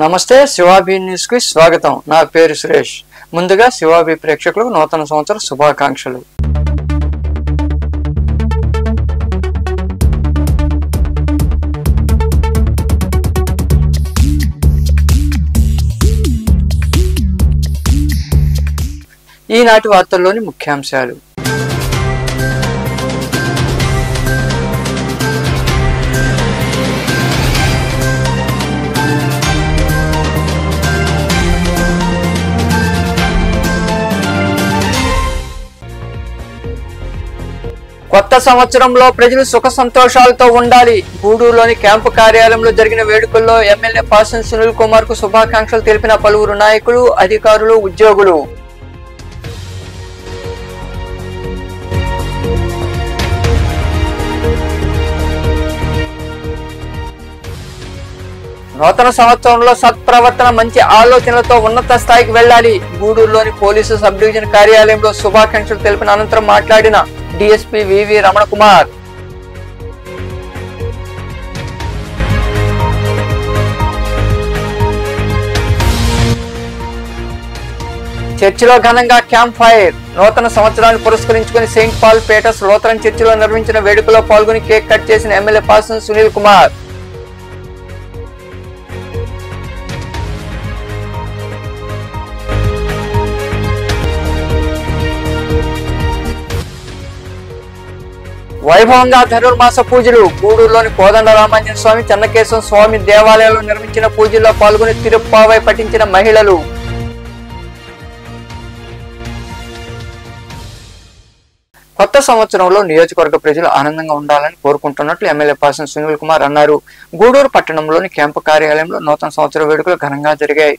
నమస్తే శివాబి న్యూస్ కి స్వాగతం. నా పేరు సురేష్. ముందుగా శివాబి ప్రేక్షకులకు నూతన సంవత్సర శుభాకాంక్షలు. ఈనాటి వార్తల్లోని ముఖ్యాంశాలు. కొత్త సంవత్సరంలో ప్రజలు సుఖ సంతోషాలతో ఉండాలి. గూడూరులోని క్యాంపు కార్యాలయంలో జరిగిన వేడుకల్లో ఎమ్మెల్యే పాసన్ సునీల్ కుమార్ కు శుభాకాంక్షలు తెలిపిన పలువురు నాయకులు, అధికారులు, ఉద్యోగులు. నూతన సంవత్సరంలో సత్ప్రవర్తన, మంచి ఆలోచనలతో ఉన్నత స్థాయికి వెళ్లాలి. గూడూరులోని పోలీసు సబ్ డివిజన్ కార్యాలయంలో శుభాకాంక్షలు తెలిపిన అనంతరం మాట్లాడిన డిఎస్పీ వివి రమణ కుమార్, చర్చిలో ఘనంగా క్యాంప్ ఫైర్. నూతన సంవత్సరాన్ని పురస్కరించుకుని సెయింట్ పాల్ పేటర్స్ లూథరన్ చర్చిలో నిర్వహించిన వేడుకలో పాల్గొని కేక్ కట్ చేసిన ఎమ్మెల్యే పాసన్ సునీల్ కుమార్. వైభవంగా ధనుర్మాస పూజలు. గూడూరులోని కోదండ రామాంజన స్వామి, చెన్నకేశవ స్వామి దేవాలయాల్లో నిర్వహించిన పూజల్లో పాల్గొని తిరుప్పావై పఠించిన మహిళలు. కొత్త సంవత్సరంలో నియోజకవర్గ ప్రజలు ఆనందంగా ఉండాలని కోరుకుంటున్నట్లు ఎమ్మెల్యే పాసన్ సునీల్ కుమార్ అన్నారు. గూడూరు పట్టణంలోని క్యాంపు కార్యాలయంలో నూతన సంవత్సర వేడుకలు ఘనంగా జరిగాయి.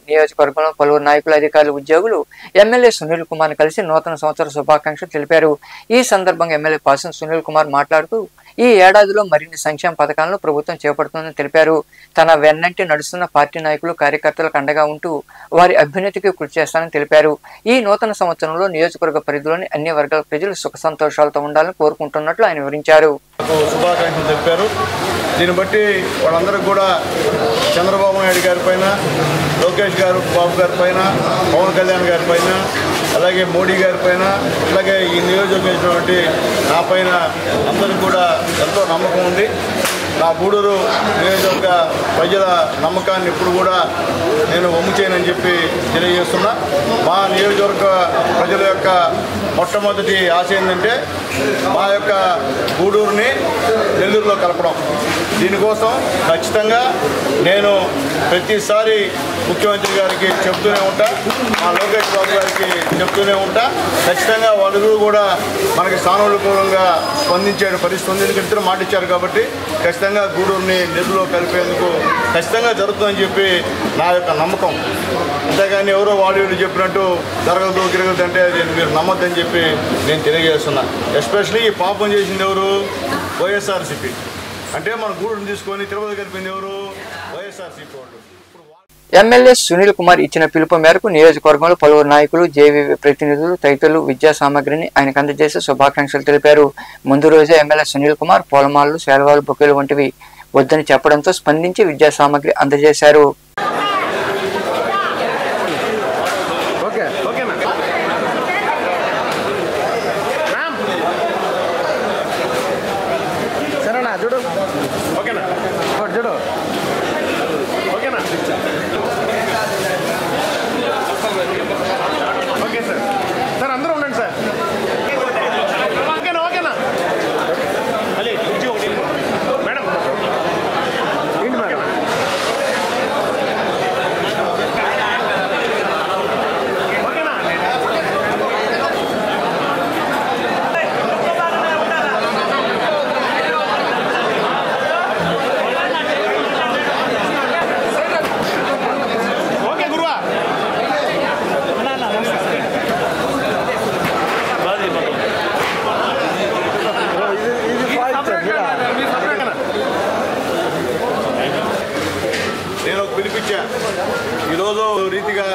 నియోజకవర్గంలో పలువురు నాయకులు, అధికారులు, ఉద్యోగులు ఎమ్మెల్యే సునీల్ కుమార్ కలిసి నూతన సంవత్సర శుభాకాంక్షలు తెలిపారు. ఈ సందర్భంగా ఎమ్మెల్యే పాసన్ సునీల్ కుమార్ మాట్లాడుతూ ఈ ఏడాదిలో మరిన్ని సంక్షేమ పథకాలను ప్రభుత్వం చేపడుతుందని తెలిపారు. తన వెన్నంటి నడుస్తున్న పార్టీ నాయకులు, కార్యకర్తలకు అండగా ఉంటూ వారి అభ్యున్నతికి కృషి చేస్తానని తెలిపారు. ఈ నూతన సంవత్సరంలో నియోజకవర్గ పరిధిలోని అన్ని వర్గాల ప్రజలు సుఖ సంతోషాలతో ఉండాలని కోరుకుంటున్నట్లు ఆయన వివరించారు. శుభాకాంక్షలు తెలిపారు. దీన్ని బట్టి వాళ్ళందరికీ కూడా చంద్రబాబు నాయుడు గారి పైన, లోకేష్ గారు బాబు గారి పైన, పవన్ కళ్యాణ్ గారి పైన, అలాగే మోడీ గారి పైన, అలాగే ఈ నియోజకవర్గం నా పైన అందరికీ కూడా ఎంతో నమ్మకం ఉంది. నా గూడూరు నియోజకవర్గ ప్రజల నమ్మకాన్ని ఇప్పుడు కూడా నేను వమ్ము చేయనని చెప్పి తెలియజేస్తున్నా. మా నియోజకవర్గ ప్రజల యొక్క మొట్టమొదటి ఆశ ఏంటంటే మా యొక్క గూడూరుని నెల్లూరులో కలపడం. దీనికోసం ఖచ్చితంగా నేను ప్రతిసారి ముఖ్యమంత్రి గారికి చెప్తూనే ఉంటా, మా లోకేష్ బాబు గారికి చెప్తూనే ఉంటా. ఖచ్చితంగా వాళ్ళు కూడా మనకి సానుకూలంగా స్పందించే పరిస్థితి ఉంది. ఎందుకంటే మాట ఇచ్చారు కాబట్టి ఖచ్చితంగా గూడూరుని నెల్లూరులో కలిపేందుకు ఖచ్చితంగా జరుగుతుందని చెప్పి నా యొక్క నమ్మకం. అంతేగాని ఎవరో వాళ్ళు చెప్పినట్టు జరగదు గిరగదు అంటే మీరు నమ్మొద్దని చెప్పి నేను తెలియజేస్తున్నా. ఎస్పెషలీ ఈ పాపం చేసింది ఎవరు? వైఎస్ఆర్సీపీ. అంటే మన గూడూరుని తీసుకొని తిరుపతి కలిపింది ఎవరు? వైఎస్ఆర్సీపీ వాళ్ళు. ఎమ్మెల్యే సునీల్ కుమార్ ఇచ్చిన పిలుపు మేరకు నియోజకవర్గంలో పలువురు నాయకులు, జేవీవీ ప్రతినిధులు తదితరులు విద్యా సామగ్రిని ఆయనకు అందజేసి శుభాకాంక్షలు తెలిపారు. ముందు రోజే ఎమ్మెల్యే సునీల్ కుమార్ పూలమాలలు, శాలువాలు, బొకేలు వంటివి వద్దని చెప్పడంతో స్పందించి విద్యా సామగ్రి అందజేశారు. ఈరోజు రీతిగా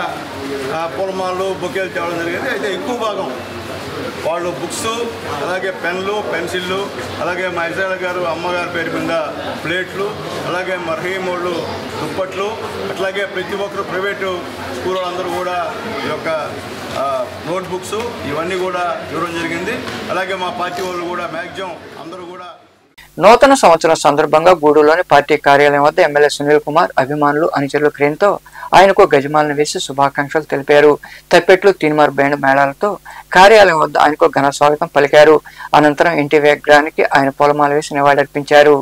పూలమాలలు, బొకేలు తేవడం జరిగింది. అయితే ఎక్కువ భాగం వాళ్ళు బుక్స్, అలాగే పెన్లు, పెన్సిళ్ళు, అలాగే మా ఇజ్రాయల్ గారు అమ్మగారి పేరు మీద ప్లేట్లు, అలాగే మర్హీం వాళ్ళు దుప్పట్లు, అట్లాగే ప్రతి ఒక్కరు ప్రైవేటు స్కూల్ వాళ్ళందరూ కూడా ఈ యొక్క నోట్బుక్స్ ఇవన్నీ కూడా ఇవ్వడం జరిగింది. అలాగే మా పార్టీ వాళ్ళు కూడా మ్యాక్సిమం అందరూ కూడా. నూతన సంవత్సరం సందర్భంగా గూడూరులోని పార్టీ కార్యాలయం వద్ద ఎమ్మెల్యే సునీల్ కుమార్ అభిమానులు అనుచరుల క్రేన్తో ఆయనకు గజమాలను వేసి శుభాకాంక్షలు తెలిపారు. తప్పెట్లు, తీన్మార్ బ్యాండ్ మేళాలతో కార్యాలయం వద్ద ఆయనకు ఘన స్వాగతం పలికారు. అనంతరం ఇంటి విగ్రహానికి ఆయన పూలమాల వేసి నివాళులర్పించారు.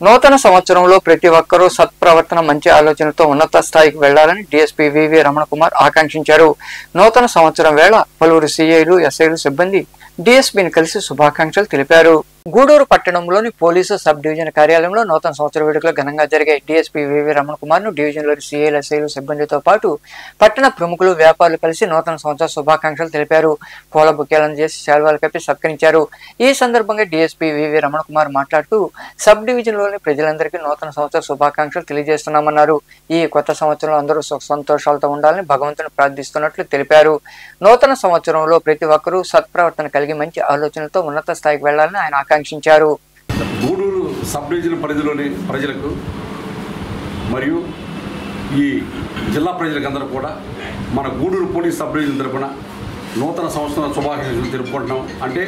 నూతన సంవత్సరంలో ప్రతి ఒక్కరూ సత్ప్రవర్తన, మంచి ఆలోచనతో ఉన్నత స్థాయికి వెళ్లాలని డీఎస్పీ వివి రమణ కుమార్ ఆకాంక్షించారు. నూతన సంవత్సరం వేళ పలువురు సీఐలు, ఎస్ఐలు సిబ్బంది డీఎస్పీని కలిసి శుభాకాంక్షలు తెలిపారు. గూడూరు పట్టణంలోని పోలీసు సబ్ డివిజన్ కార్యాలయంలో నూతన సంవత్సర వేడుకలు ఘనంగా జరిగాయి. డీఎస్పీ వివి రమణ కుమార్ ను డివిజన్లోని సీఐలు, ఎస్ఐలు సిబ్బందితో పాటు పట్టణ ప్రముఖులు, వ్యాపారులు కలిసి నూతన సంవత్సర శుభాకాంక్షలు తెలిపారు. పూల బుకేలను చేసి శాల్వాలు కప్పి సత్కరించారు. ఈ సందర్భంగా డీఎస్పీ వివి రమణ కుమార్ మాట్లాడుతూ సబ్ డివిజన్లోని ప్రజలందరికీ నూతన సంవత్సర శుభాకాంక్షలు తెలియజేస్తున్నామన్నారు. ఈ కొత్త సంవత్సరంలో అందరూ సుఖ సంతోషాలతో ఉండాలని భగవంతుని ప్రార్థిస్తున్నట్లు తెలిపారు. నూతన సంవత్సరంలో ప్రతి ఒక్కరూ సత్ప్రవర్తన కలిగి మంచి ఆలోచనలతో ఉన్నత స్థాయికి వెళ్లాలని ఆయన ఆకాంక్షించారు. గూడూరు సబ్ డివిజన్ పరిధిలోని ప్రజలకు మరియు ఈ జిల్లా ప్రజలకందరూ కూడా మన గూడూరు పోలీస్ సబ్ డివిజన్ తరపున నూతన సంవత్సరం శుభాకాంక్షలు తెలుపుకుంటున్నాం. అంటే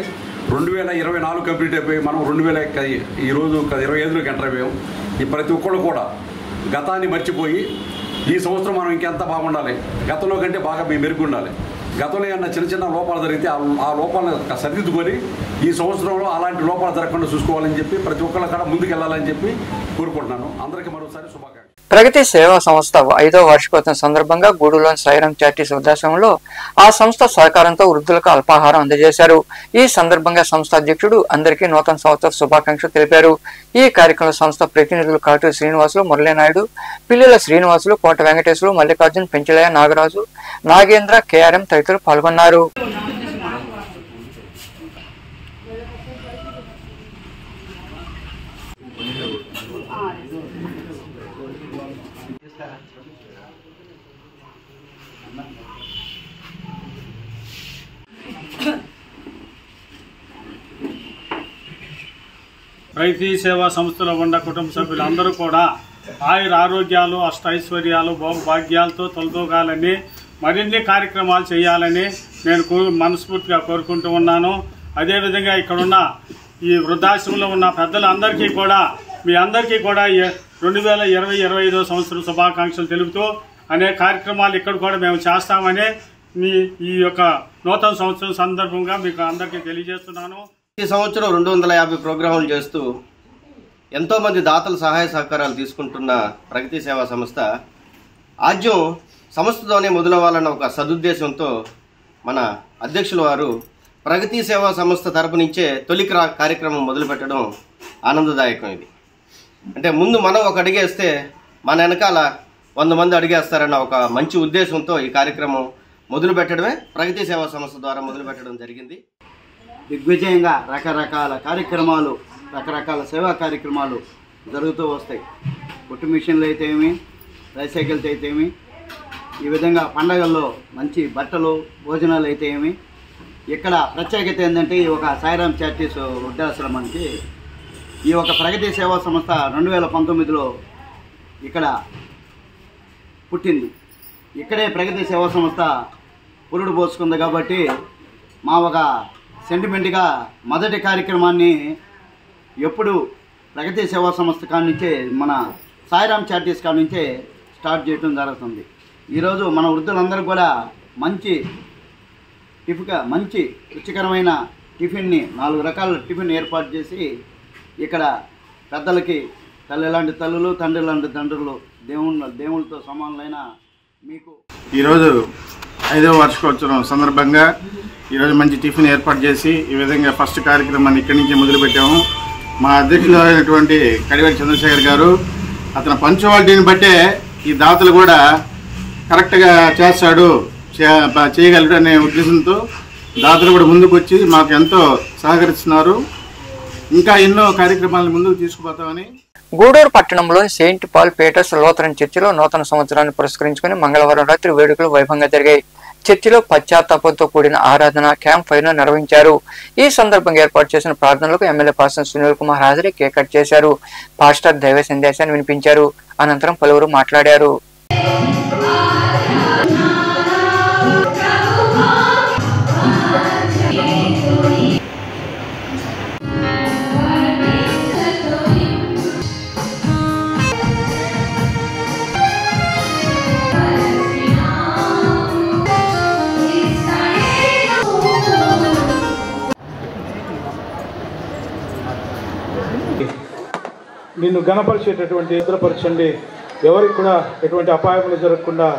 2024 కంప్లీట్ అయిపోయి మనం 2000 ఈరోజు 25లోకి ఎంటర్ అయిపోయాం. ఈ ప్రతి ఒక్కళ్ళు కూడా గతాన్ని మర్చిపోయి ఈ సంవత్సరం మనం ఇంకెంత బాగుండాలి, గతంలో కంటే బాగా మెరుగు ఉండాలి. గతంలో ఏమన్నా చిన్న చిన్న లోపాలు జరిగితే ఆ లోపాలను సరిదిద్దుకొని ఈ సంవత్సరంలో అలాంటి లోపాలు జరగకుండా చూసుకోవాలని చెప్పి ప్రతి ఒక్కళ్ళ కూడా ముందుకు వెళ్ళాలని చెప్పి కోరుకుంటున్నాను. అందరికీ మరోసారి శుభాకాంక్షలు. ప్రగతి సేవా సంస్థ 5వ వార్షికోత్సవం సందర్భంగా గూడూరులోని సాయిరామ్ చారిటీస్ వృద్ధాశ్రమంలో ఆ సంస్థ సహకారంతో వృద్ధులకు అల్పాహారం అందజేశారు. ఈ సందర్భంగా సంస్థ అధ్యక్షుడు అందరికీ నూతన సంవత్సర శుభాకాంక్షలు తెలిపారు. ఈ కార్యక్రమంలో సంస్థ ప్రతినిధులు కాటూరి శ్రీనివాసులు, మురళీనాయుడు, పిల్లల శ్రీనివాసులు, కోట వెంకటేశ్వరు, మల్లికార్జున్, పెంచలయ్య, నాగరాజు, నాగేంద్ర, కేఆర్ఎం తదితరులు పాల్గొన్నారు. ప్రగతి సేవా సంస్థలో ఉన్న కుటుంబ సభ్యులందరూ కూడా ఆయుర ఆరోగ్యాలు, అష్టైశ్వర్యాలు, భోగభాగ్యాలతో తొలతూగాలని, మరిన్ని కార్యక్రమాలు చేయాలని నేను మనస్ఫూర్తిగా కోరుకుంటూ ఉన్నాను. అదేవిధంగా ఇక్కడున్న ఈ వృద్ధాశ్రమంలో ఉన్న పెద్దలందరికీ కూడా మీ అందరికీ కూడా 2025వ సంవత్సరం శుభాకాంక్షలు తెలుపుతూ అనేక కార్యక్రమాలు ఇక్కడ కూడా మేము చేస్తామని ఈ యొక్క నూతన సంవత్సరం సందర్భంగా మీకు అందరికీ తెలియజేస్తున్నాను. ఈ సంవత్సరం 250 ప్రోగ్రాములు చేస్తూ ఎంతోమంది దాతల సహాయ సహకారాలు తీసుకుంటున్న ప్రగతి సేవా సంస్థ ఆద్యం సంస్థతోనే మొదలవ్వాలన్న ఒక సదుద్దేశంతో మన అధ్యక్షుల వారు ప్రగతి సేవా సంస్థ తరపు నుంచే తొలి కార్యక్రమం మొదలుపెట్టడం ఆనందదాయకం. ఇది అంటే ముందు మనం ఒక అడిగేస్తే మన వెనకాల 100 మంది అడిగేస్తారన్న ఒక మంచి ఉద్దేశంతో ఈ కార్యక్రమం మొదలుపెట్టడమే ప్రగతి సేవా సంస్థ ద్వారా మొదలుపెట్టడం జరిగింది. దిగ్విజయంగా రకరకాల కార్యక్రమాలు, రకరకాల సేవా కార్యక్రమాలు జరుగుతూ వస్తాయి. కుట్టు మిషన్లు అయితే ఏమి, రైసైకిల్స్ అయితే ఏమి, ఈ విధంగా పండగల్లో మంచి బట్టలు, భోజనాలు అయితే ఏమి. ఇక్కడ ప్రత్యేకత ఏంటంటే ఈ ఒక సాయిరామ్ చారిటీస్ వృద్ధాశ్రమానికి ఈ ఒక ప్రగతి సేవా సంస్థ 2019లో ఇక్కడ పుట్టింది. ఇక్కడే ప్రగతి సేవా సంస్థ పురుడు పోసుకుంది కాబట్టి మా ఒక సెంటిమెంట్గా మొదటి కార్యక్రమాన్ని ఎప్పుడు ప్రగతి సేవా సంస్థ కాడి నుంచే, మన సాయిరామ్ చారిటీస్ కాడి నుంచే స్టార్ట్ చేయడం జరుగుతుంది. ఈరోజు మన వృద్ధులందరూ కూడా మంచి రుచికరమైన టిఫిన్ని 4 రకాల టిఫిన్ ఏర్పాటు చేసి ఇక్కడ పెద్దలకి తల్లి లాంటి తల్లులు, తండ్రి లాంటి తండ్రులు, దేవుళ్ళతో సమానులైన మీకు ఈరోజు 5వ వార్షికోత్సవం సందర్భంగా ఈరోజు మంచి టిఫిన్ ఏర్పాటు చేసి ఈ విధంగా ఫస్ట్ కార్యక్రమాన్ని ఇక్కడి నుంచి మొదలుపెట్టాము. మా అధ్యక్షులు అయినటువంటి కడివేటి చంద్రశేఖర్ గారు అతని పంచువాలిటీని బట్టే ఈ దాతలు కూడా కరెక్ట్గా చేస్తాడు, చేయగలడు అనే ఉద్దేశంతో దాతలు కూడా ముందుకు వచ్చి మాకు ఎంతో సహకరిస్తున్నారు. ఇంకా ఎన్నో కార్యక్రమాలను ముందుకు తీసుకుపోతామని. గూడూరు పట్టణంలోని సెయింట్ పాల్ పీటర్స్ లూథరన్ చర్చిలో నూతన సంవత్సరాన్ని పురస్కరించుకుని మంగళవారం రాత్రి వేడుకలు వైభవంగా జరిగాయి. చర్చిలో పశ్చాత్తాపంతో కూడిన ఆరాధన క్యాంప్ ఫైర్ నిర్వహించారు. ఈ సందర్భంగా ఏర్పాటు చేసిన ప్రార్థనలకు ఎమ్మెల్యే పాసన్ సునీల్ కుమార్ హాజరై కేక్ కట్ చేశారు. పాస్టర్ దైవ సందేశాన్ని వినిపించారు. అనంతరం పలువురు మాట్లాడారు. నిన్ను గణపరిచేటటువంటి భద్రపరచండి, ఎవరికి కూడా ఎటువంటి అపాయములు జరగకుండా.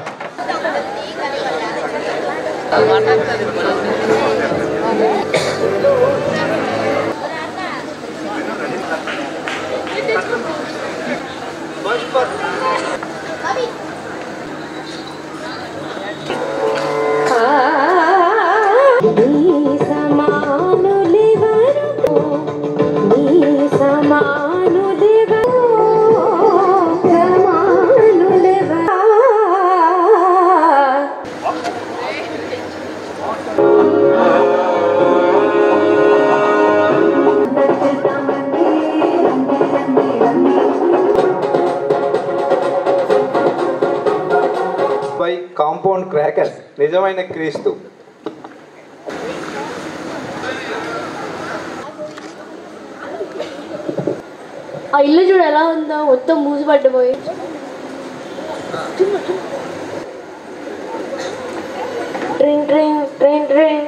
కాంపౌండ్ క్రాకర్స్ నిజమైన క్రీస్తు. ఆ ఇల్లు చూడు ఎలా ఉందో, మొత్తం మూసిపడ్డిపోయి. ట్రింగ్ ట్రింగ్ ట్రింగ్ ట్రింగ్.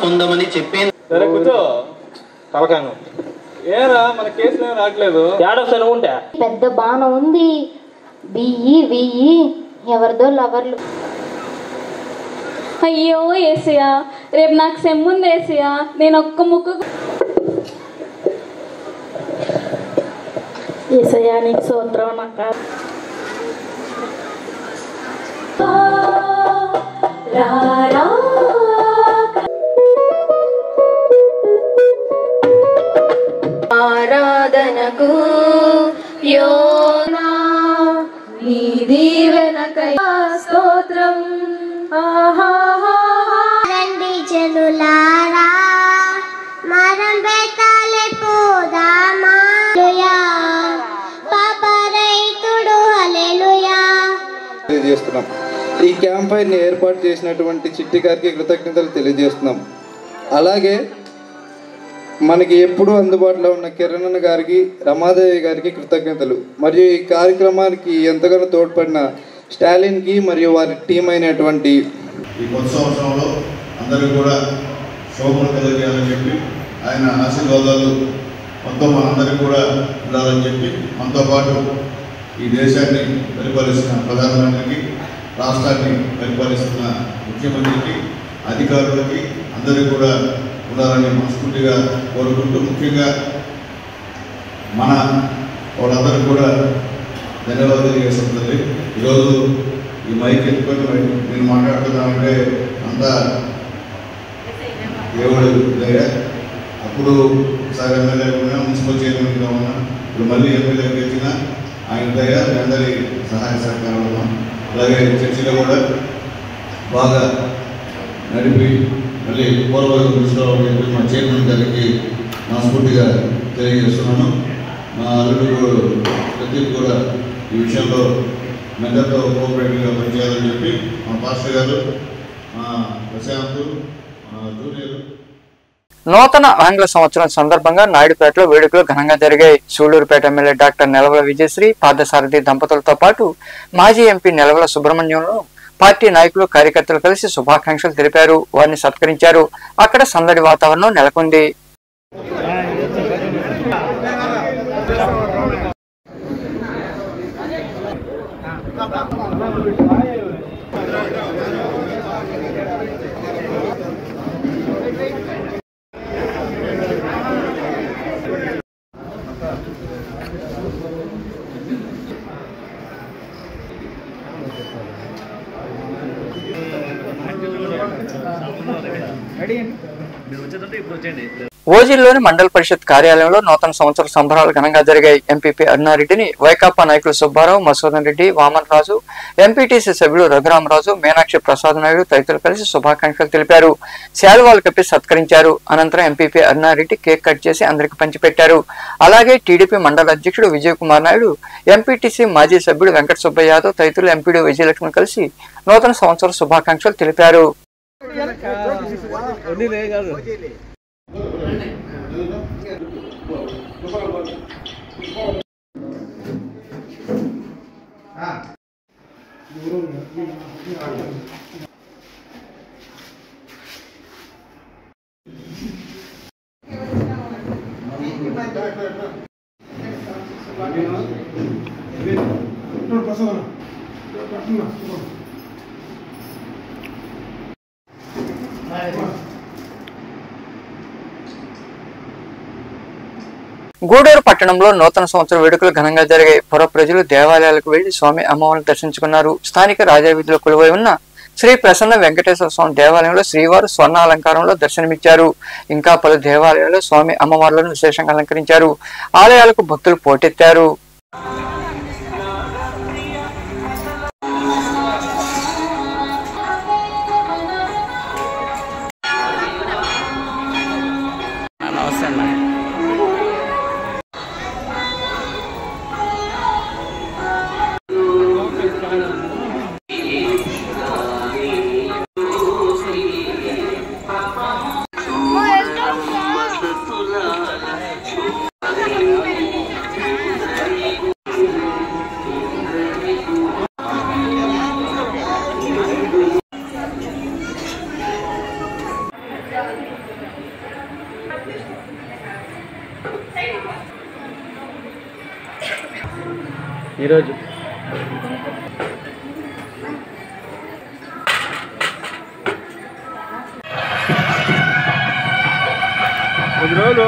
పొందమని చెప్పేది. సరే కూర్చో తలకాను. ఏరా మన కేసులు ఏమి రావట్లేదు? పెద్ద బాణం ఉంది, బియ్యి ఎవరిదో లవర్లు. అయ్యో ఏసియా, రేపు నాకు సెమ్ముంది ఏసియా, నేను ఒక్క ముక్క ఏసయ్యా నీకు సూత్రం. నాకు ఆరాధనకు యోనా నీ దీవెనకై స్తోత్రం. రండి జనులారా మనం బెతాలి పోదామా, పాప రైతుడు హల్లెలూయా తెలియజేస్తున్నాం. ఈ క్యాంప్ ఫైర్ని ఏర్పాటు చేసినటువంటి చిట్టి గారికి కృతజ్ఞతలు తెలియజేస్తున్నాం. అలాగే మనకి ఎప్పుడూ అందుబాటులో ఉన్న కిరణ్ గారికి, రమాదేవి గారికి కృతజ్ఞతలు. మరియు ఈ కార్యక్రమానికి ఎంతగానో తోడ్పడిన స్టాలిన్కి మరియు వారి టీం అయినటువంటి ఈ కొత్త సంవత్సరంలో అందరూ కూడా శోభను కలిగేయాలని చెప్పి ఆయన ఆశీర్వాదాలు మొత్తం మనందరికీ కూడా ఉండాలని చెప్పి మనతో పాటు ఈ దేశాన్ని పరిపాలిస్తున్న ప్రధానమంత్రికి, రాష్ట్రాన్ని పరిపాలిస్తున్న ముఖ్యమంత్రికి, అధికారులకి అందరికీ కూడా ఉండాలని మనస్ఫూర్తిగా కోరుకుంటూ, ముఖ్యంగా మన వాళ్ళందరూ కూడా ధన్యవాదాలు తెలియజేస్తుంది. ఈరోజు ఈ మైక్ ఎత్తుకొని నేను మాట్లాడుతున్నానంటే అంతా దేవుడు దయ. అప్పుడు ఒకసారి ఎమ్మెల్యేగా ఉన్నా, మున్సిపల్ చైర్మన్గా ఉన్నా, ఇప్పుడు మళ్ళీ ఎమ్మెల్యేగా గెలిచిన ఆయన దయ, మీ అందరి సహాయ సహకారాలు ఉన్నాం. అలాగే చర్చిలో కూడా బాగా నడిపి మళ్ళీ పూర్వవైపు తీసుకోవాలని చెప్పి మా చైర్మన్ గారికి మనస్ఫూర్తిగా తెలియజేస్తున్నాను. మా అల్లుడు ప్రదీప్ కూడా ఈ విషయంలో అందరితో కోఆపరేటివ్గా పనిచేయాలని చెప్పి మా పాస్టర్ గారు, ప్రశాంత్, జూనియర్. నూతన ఆంగ్ల సంవత్సరం సందర్భంగా నాయుడుపేటలో వేడుకలు ఘనంగా జరిగాయి. సూళ్లూరుపేట ఎమ్మెల్యే డాక్టర్ నెలవల విజయశ్రీ, పార్థసారథి దంపతులతో పాటు మాజీ ఎంపీ నెలవల సుబ్రహ్మణ్యంలో పార్టీ నాయకులు, కార్యకర్తలు కలిసి శుభాకాంక్షలు తెలిపారు. వారిని సత్కరించారు. అక్కడ సందడి వాతావరణం నెలకొంది. ఓజిల్లోని మండల పరిషత్ కార్యాలయంలో నూతన సంవత్సర సంబరాలు ఘనంగా జరిగాయి. ఎంపీపీ అరుణారెడ్డిని వైకాపా నాయకులు సుబ్బారావు, మసూదన్ రెడ్డి, వామన్ రాజు, ఎంపీటీసీ సభ్యులు రఘురామరాజు, మీనాక్షి ప్రసాద్ నాయుడు తదితరులు కలిసి శుభాకాంక్షలు తెలిపారు. శాలువాలు కప్పి సత్కరించారు. అనంతరం ఎంపీపీ అరుణారెడ్డి కేక్ కట్ చేసి అందరికి పంచిపెట్టారు. అలాగే టీడీపీ మండల అధ్యక్షుడు విజయ్ కుమార్ నాయుడు, ఎంపీటీసీ మాజీ సభ్యుడు వెంకట సుబ్బయ్య యాదవ్ తదితరులు ఎంపీడీ విజయలక్ష్మి కలిసి నూతన సంవత్సర శుభాకాంక్షలు తెలిపారు. గూడూరు పట్టణంలో నూతన సంవత్సర వేడుకలు ఘనంగా జరిగాయి. పుర ప్రజలు దేవాలయాలకు వెళ్లి స్వామి అమ్మవారిని దర్శించుకున్నారు. స్థానిక రాజావీధిలో కొలువై ఉన్న శ్రీ ప్రసన్న వెంకటేశ్వర స్వామి దేవాలయంలో శ్రీవారు స్వర్ణ అలంకారంలో దర్శనమిచ్చారు. ఇంకా పలు దేవాలయాల్లో స్వామి అమ్మవార్లను విశేషంగా అలంకరించారు. ఆలయాలకు భక్తులు పోటెత్తారు. ఈరోజు కొద్ది రోజులు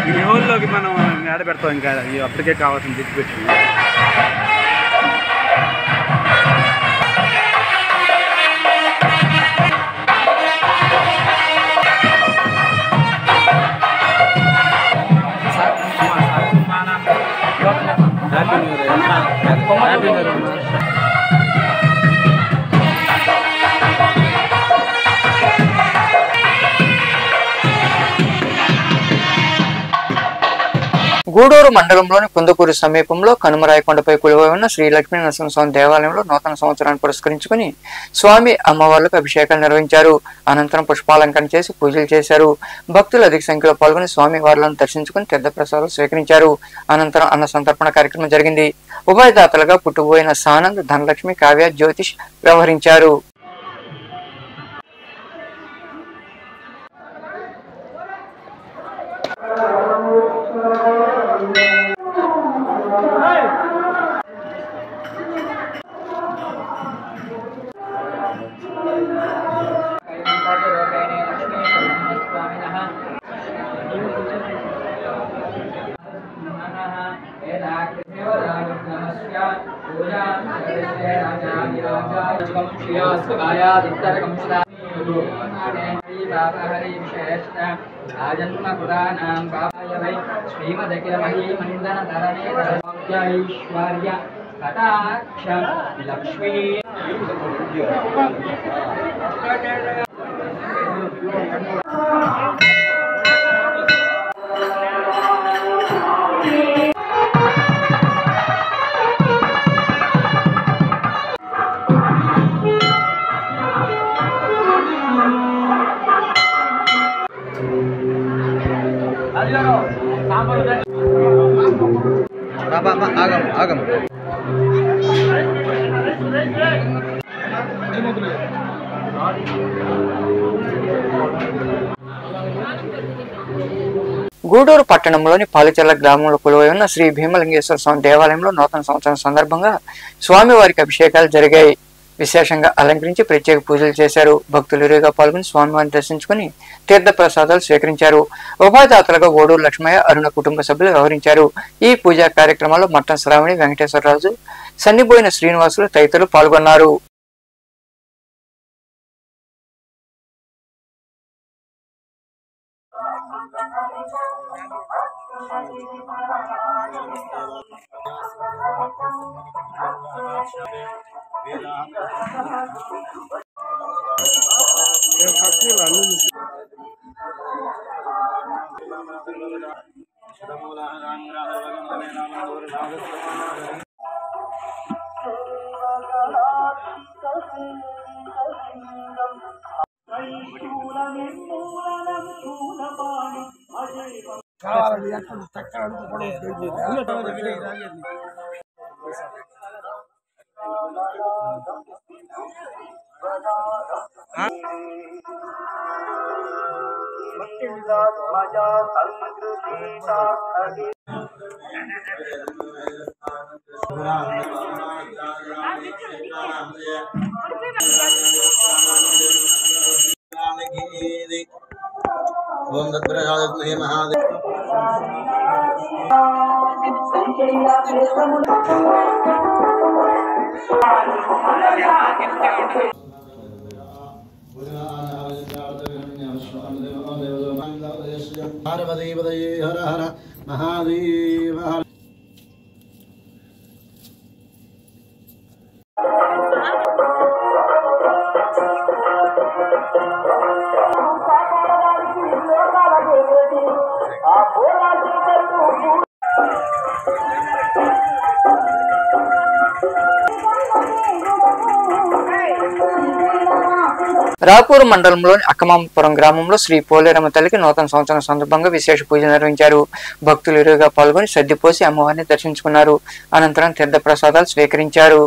ఈ హోల్లోకి మనం ఆడ పెడతాం. ఇంకా అప్పటికే కావాల్సింది తెచ్చి పెట్టుకుంది. గూడూరు మండలంలోని కుందకూరు సమీపంలో కనుమరాయకొండపై కొలువై ఉన్న శ్రీ లక్ష్మీ నరసింహస్వామి దేవాలయంలో నూతన సంవత్సరాన్ని పురస్కరించుకుని స్వామి అమ్మవార్లకు అభిషేకాలు నిర్వహించారు. అనంతరం పుష్పాలంకరణ చేసి పూజలు చేశారు. భక్తులు అధిక సంఖ్యలో పాల్గొని స్వామి వార్లను దర్శించుకుని తీర్థప్రసాదాలు స్వీకరించారు. అనంతరం అన్న సంతర్పణ కార్యక్రమం జరిగింది. ఉభయదాతలుగా పుట్టుబోయిన సానంద్, ధనలక్ష్మి, కావ్య, జ్యోతిష్ వ్యవహరించారు. గూడూరు పట్టణంలోని పాలిచెర్ల గ్రామంలో కొలువై ఉన్న శ్రీ భీమలింగేశ్వర స్వామి దేవాలయంలో నూతన సంవత్సరం సందర్భంగా స్వామివారికి అభిషేకాలు జరిగాయి. విశేషంగా అలంకరించి ప్రత్యేక పూజలు చేశారు. భక్తులు ఇరుగా పాల్గొని స్వామివారిని దర్శించుకుని తీర్థ ప్రసాదాలు స్వీకరించారు. ఉభయదాతలుగా ఓడూరు లక్ష్మయ్య, అరుణ కుటుంబ సభ్యులు వ్యవహరించారు. ఈ పూజా కార్యక్రమాల్లో మట్టం శ్రావణి, వెంకటేశ్వరరాజు, సన్నిబోయిన శ్రీనివాసులు తదితరులు పాల్గొన్నారు. పార్వతీపతయే హర హర మహాదేవ. రాపూరు మండలంలోని అక్కమాంపురం గ్రామంలో శ్రీ పోలేరమ్మ తల్లికి నూతన సంవత్సరం సందర్భంగా విశేష పూజలు నిర్వహించారు. భక్తులు ఇరుగా పాల్గొని సర్దిపోసి అమ్మవారిని దర్శించుకున్నారు. అనంతరం తీర్థ ప్రసాదాలు స్వీకరించారు.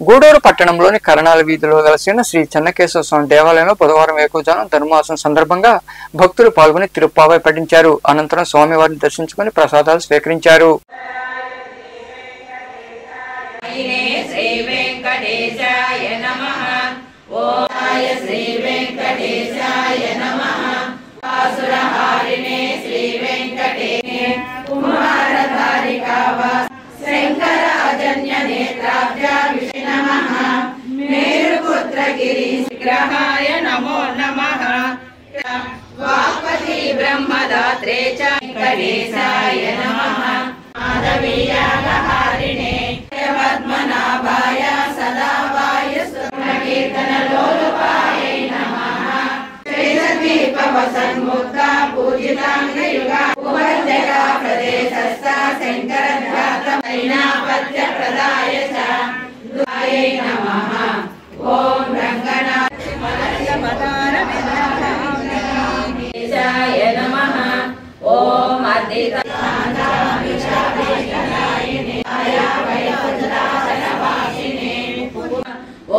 గూడూరు పట్టణంలోని కరణాల వీధిలో వెలసిన శ్రీ చెన్నకేశవ స్వామి దేవాలయంలో బుధవారం వేకువజామున ధనుర్మాసం సందర్భంగా భక్తులు పాల్గొని తిరుప్పావై పఠించారు. అనంతరం స్వామివారిని దర్శించుకుని ప్రసాదాలు స్వీకరించారు. ग्रहाय नमो नमः वाक्पति ब्रह्मदात्रे च वेंकटेशाय नमः माधवीयागहारिणे पद्मनाभाय सदावाय कीर्तनलोलुपाय नमः श्रीसद्वीपवसन्मुक्ता पूजिताङ्गयुगा उपत्यका प्रदेशस्थ शङ्करध्यातमैनापत्यप्रदाय च दुहाय नमः ओम रंगनाथ मदारविदाय नमः ओम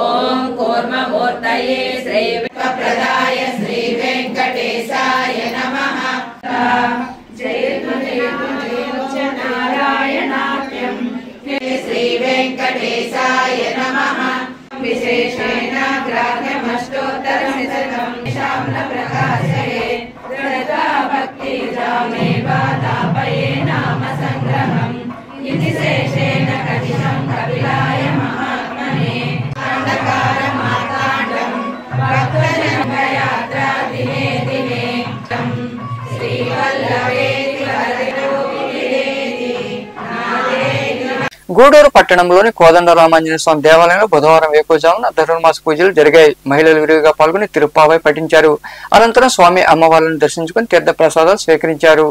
ओम कूर्ममूर्तये श्री प्रदाय श्री वेंकट జయతు జయతు జయ నారాయణాఖ్యం శ్రీ వెంకటేశాయ నమః విశేషేణ గ్రాహ్యమష్టోత్తరశతం శ్యామల ప్రకాశయే శ్రద్ధా భక్తి జామేవ తాపయే నామ సంగ్రహం ఇది శేషేణ కథితం కపిలాయ మహాత్మనే అంధకార మాతాండం భక్తజనయాత్రా దినే దినే శ్రీవల్లభేతి వరదోపిరేతి నాదేతి. గూడూరు పట్టణంలోని కోదండరామాంజనేయ స్వామి దేవాలయంలో బుధవారం వేకువజామున ధనుర్మాస పూజలు జరిగాయి. మహిళలు విరివిగా పాల్గొని తిరుప్పావై పఠించారు. అనంతరం స్వామి అమ్మవార్లను దర్శించుకుని తీర్థ ప్రసాదాలు స్వీకరించారు.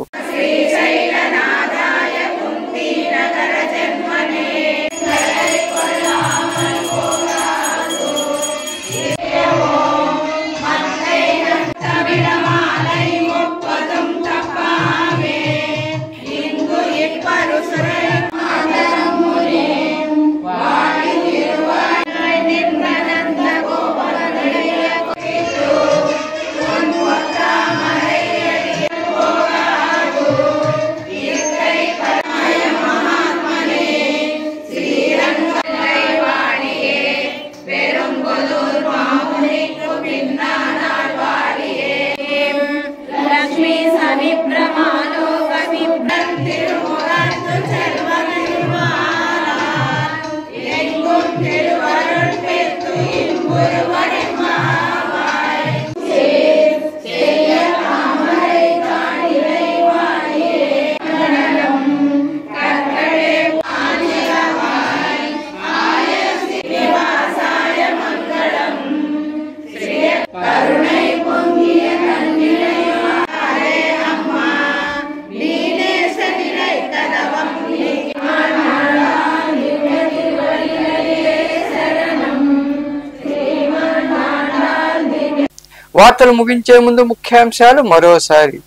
వార్తలు ముగించే ముందు ముఖ్యాంశాలు మరోసారి.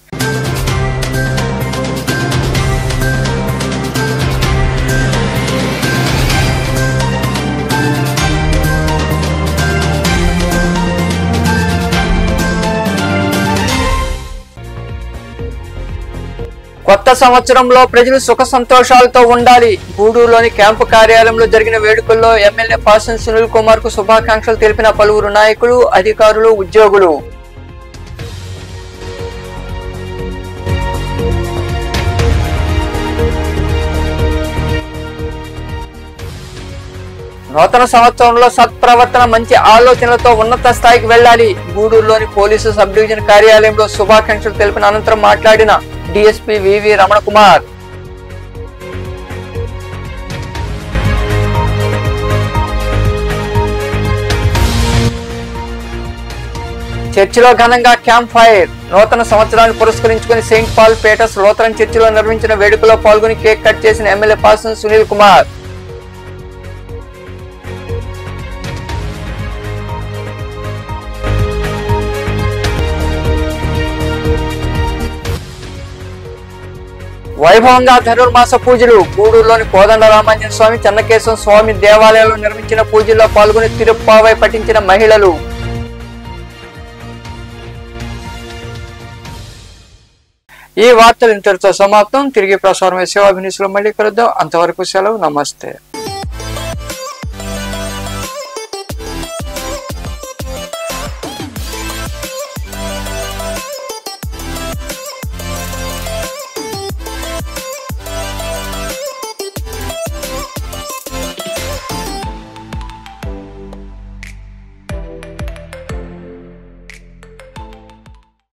కొత్త సంవత్సరంలో ప్రజలు సుఖ సంతోషాలతో ఉండాలి. గూడూరులోని క్యాంపు కార్యాలయంలో జరిగిన వేడుకల్లో ఎమ్మెల్యే పాసం సునీల్ కుమార్ కు శుభాకాంక్షలు తెలిపిన పలువురు నాయకులు, అధికారులు, ఉద్యోగులు. నూతన సంవత్సరంలో సత్ప్రవర్తన, మంచి ఆలోచనలతో ఉన్నత స్థాయికి వెళ్లాలి. గూడూరులోని పోలీసు సబ్ డివిజన్ కార్యాలయంలో శుభాకాంక్షలు తెలిపిన అనంతరం మాట్లాడిన డిఎస్పీ వివి రమణ కుమార్. చర్చిలో ఘనంగా క్యాంప్ ఫైర్. నూతన సంవత్సరాన్ని పురస్కరించుకుని సెయింట్ పాల్ పీటర్స్ లూథరన్ చర్చిలో నిర్వహించిన వేడుకలో పాల్గొని కేక్ కట్ చేసిన ఎమ్మెల్యే పాసం సునీల్ కుమార్. వైభవంగా ధనుర్మాస పూజలు. గూడూరులోని కోదండరామాంజనేయ స్వామి, చెన్నకేశవ స్వామి దేవాలయంలో నిర్వహించిన పూజల్లో పాల్గొని తిరుప్పావై పఠించిన మహిళలు. ఈ వార్తలు ఇంతటితో సమాప్తం. తిరిగి ప్రసారమయ్యే సేవాభినిసులో మళ్ళీ కలుద్దాం. అంతవరకు సెలవు. నమస్తే.